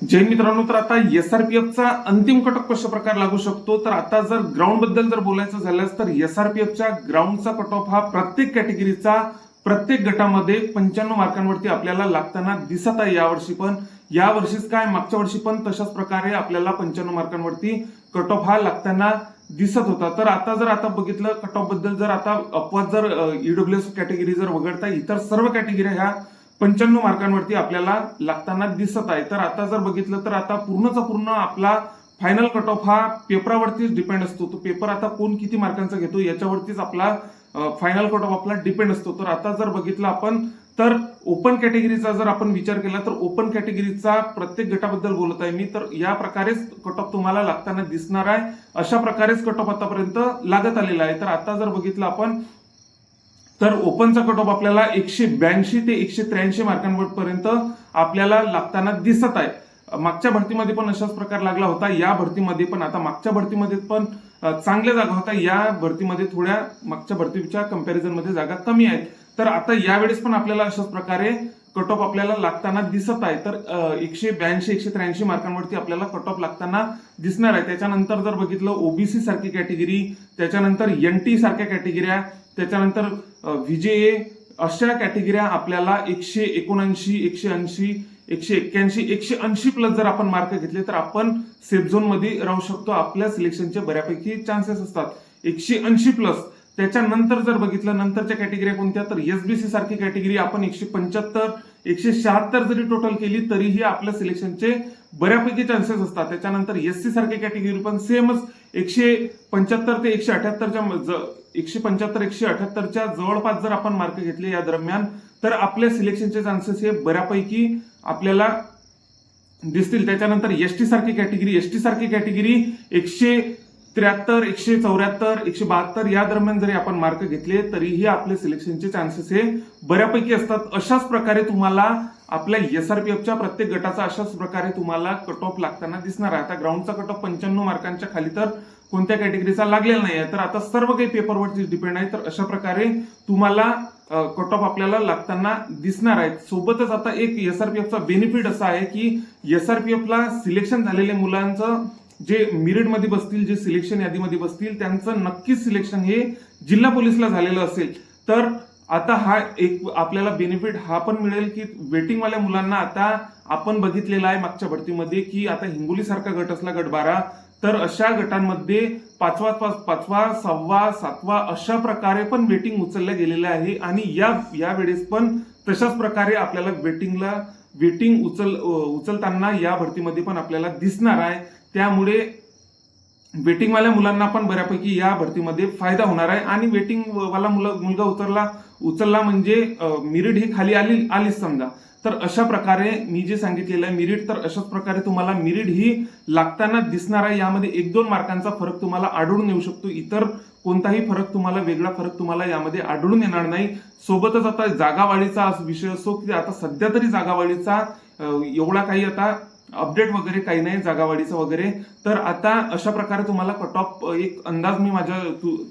जय मित्रांनो, तर आता एसआरपीएफचा अंतिम कटऑफ कशा प्रकारे लागू शकतो, तर आता जर ग्राउंड बद्दल जर बोलायचं झाल्यास तर एसआरपीएफच्या ग्राउंडचा कटऑफ हा प्रत्येक कॅटेगरीचा प्रत्येक गटामध्ये 95 मार्कांवरती आपल्याला लागताना दिसत आहे यावर्षी पण. यावर्षीच काय मागच्या वर्षी पण तशाच प्रकारे आपल्याला 95 मार्कांवरती कटऑफ हा लागताना दिसत होता. तर आता बघितलं कटऑफ बद्दल, जर आता अपवाद जर ईडब्ल्यूएस कॅटेगरी जर वगळता इतर सर्व कॅटेगरी ह्या 95 मार्कांवरती आपल्याला लागताना दिसत आहे. तर आता जर बघितलं तर आता पूर्णचा पूर्ण आपला फायनल कट ऑफ हा पेपरावरतीच डिपेंड असतो. तो पेपर आता कोण किती मार्कांचा घेतो याच्यावरतीच आपला फायनल कट ऑफ आपला डिपेंड असतो. तर आता जर बघितलं आपण तर ओपन कॅटेगरीचा जर आपण विचार केला तर ओपन कॅटेगरीचा प्रत्येक गटाबद्दल बोलत आहे मी, तर या प्रकारेच कट ऑफ तुम्हाला लागताना दिसणार आहे. अशा प्रकारेच कट ऑफ आतापर्यंत लागत आलेला आहे. तर आता जर बघितलं आपण तर ओपनचा कट ऑफ आपल्याला 182 ते 183 मार्कांपर्यंत आपल्याला लागताना दिसत आहे. मागच्या भरतीमध्ये पण अशाच प्रकार लागला होता. या भरतीमध्ये पण आता मागच्या भरतीमध्ये पण चांगल्या जागा होता, या भरतीमध्ये थोड्या मागच्या भरतीच्या कंपॅरिझन मध्ये जागा कमी आहेत. तर आता यावेळेस पण आपल्याला अशाच प्रकारे कट ऑफ आपल्याला लागताना दिसत आहे. तर 182 183 मार्कांवरती आपल्याला कट ऑफ लागताना दिसणार आहे. त्याच्यानंतर जर बघितलं ओबीसी सारखी कॅटेगरी, त्याच्यानंतर एनटी सारख्या कॅटेगऱ्या, त्याच्यानंतर व्हीजेए अशा कॅटेगऱ्या आपल्याला 179 180 181 180 प्लस जर आपण मार्क घेतले तर आपण सेफ झोन मध्ये राहू शकतो. आपल्या सिलेक्शनचे बऱ्यापैकी चान्सेस असतात 180 प्लस. त्याच्यानंतर जर बघितलं नंतरच्या कॅटेगऱ्या कोणत्या, तर एसबीसी सारखी कॅटेगरी आपण 175 176 जरी टोटल केली तरीही आपल्या सिलेक्शनचे बऱ्यापैकी चान्सेस असतात. त्याच्यानंतर एससी सारखी कॅटेगरी पण सेमच 175 ते 175 178च्या जवळपास जर आपण मार्क घेतले या दरम्यान तर आपल्या सिलेक्शनचे चान्सेस हे बऱ्यापैकी आपल्याला दिसतील. त्याच्यानंतर एसटी सारखी कॅटेगरी 173 174 172 या दरम्यान जरी आपण मार्क घेतले तरीही आपले सिलेक्शनचे चान्सेस हे बऱ्यापैकी असतात. अशाच प्रकारे तुम्हाला आपल्या एसआरपीएफच्या प्रत्येक गटाचा अशाच प्रकारे तुम्हाला कट ऑफ लागताना दिसणार आहे. आता ग्राउंडचा कट ऑफ 95 मार्कांच्या खाली तर कोणत्या कॅटेगरीचा लागलेला नाही आहे. तर आता सर्व काही पेपरवरती डिपेंड आहे. तर अशा प्रकारे तुम्हाला कट ऑफ आपल्याला लागताना दिसणार आहे. सोबतच आता एक एसआरपीएफचा बेनिफिट असा आहे की एसआरपीएफला सिलेक्शन झालेल्या मुलांचं जे मेरिट मध्ये बसतील, जे सिलेक्शन यादीमध्ये बसतील, त्यांचं नक्कीच सिलेक्शन हे जिल्हा पोलीसला झालेलं असेल. तर आता हा एक आपल्याला बेनिफिट हा पण मिळेल की वेटिंगवाल्या मुलांना आता आपण बघितलेला आहे मागच्या भरतीमध्ये की आता हिंगोली सारखा गट असला गट 12, तर अशा गटांमध्ये 5वा 6वा 7वा अशा प्रकारे पण वेटिंग उचलल्या गेलेल्या आहे. आणि या वेळेस पण तशाच प्रकारे आपल्याला वेटिंग उचलताना या भरतीमध्ये पण आपल्याला दिसणार आहे. त्यामुळे वेटिंगवाल्या मुलांना पण बऱ्यापैकी या भरतीमध्ये फायदा होणार आहे. आणि वेटिंग वाला मुलगा उचलला म्हणजे मेरिट ही खाली आलीच समजा. तर अशा प्रकारे मी जे सांगितलेलं आहे मेरिट, तर अशाच प्रकारे तुम्हाला मेरिट ही लागताना दिसणार आहे. यामध्ये 1-2 मार्कांचा फरक तुम्हाला आढळून येऊ शकतो. इतर कोणताही फरक तुम्हाला वेगळा फरक तुम्हाला यामध्ये आढळून येणार नाही. सोबतच आता जागावाढीचा विषय असो की आता सध्या तरी जागावाढीचा एवढा काही आता अपडेट वगैरे काही नाही जागावाढीचा वगैरे. तर आता अशा प्रकारे तुम्हाला कट ऑफ एक अंदाज मी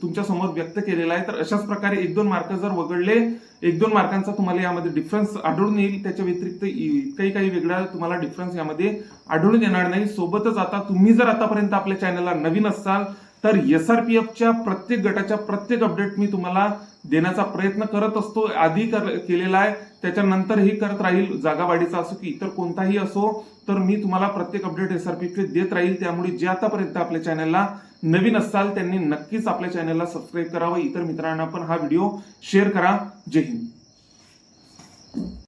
तुमच्या समोर व्यक्त केलेला आहे. तर अशाच प्रकारे 1-2 मार्क जर वगळले 1-2 मार्कांचा तुम्हाला यामध्ये डिफरन्स आढळून येईल. त्याच्या व्यतिरिक्त काही वेगळा तुम्हाला डिफरन्स यामध्ये आढळून येणार नाही. सोबतच आता तुम्ही जर आतापर्यंत आपल्या चॅनलला नवीन असाल तर एसआरपीएफच्या प्रत्येक गटाच्या प्रत्येक अपडेट मी तुम्हाला देण्याचा प्रयत्न करत असतो. आधी केलेला आहे, त्याच्यानंतरही करत राहील. जागावाढीचा असो की इतर कोणताही असो, तर मी तुम्हाला प्रत्येक अपडेट एसआरपीएफचे देत राहील. त्यामुळे जे आतापर्यंत आपल्या चॅनलला नवीन असाल त्यांनी नक्कीच आपल्या चॅनलला सबस्क्राईब करावं. इतर मित्रांना पण हा व्हिडिओ शेअर करा. जय हिंद.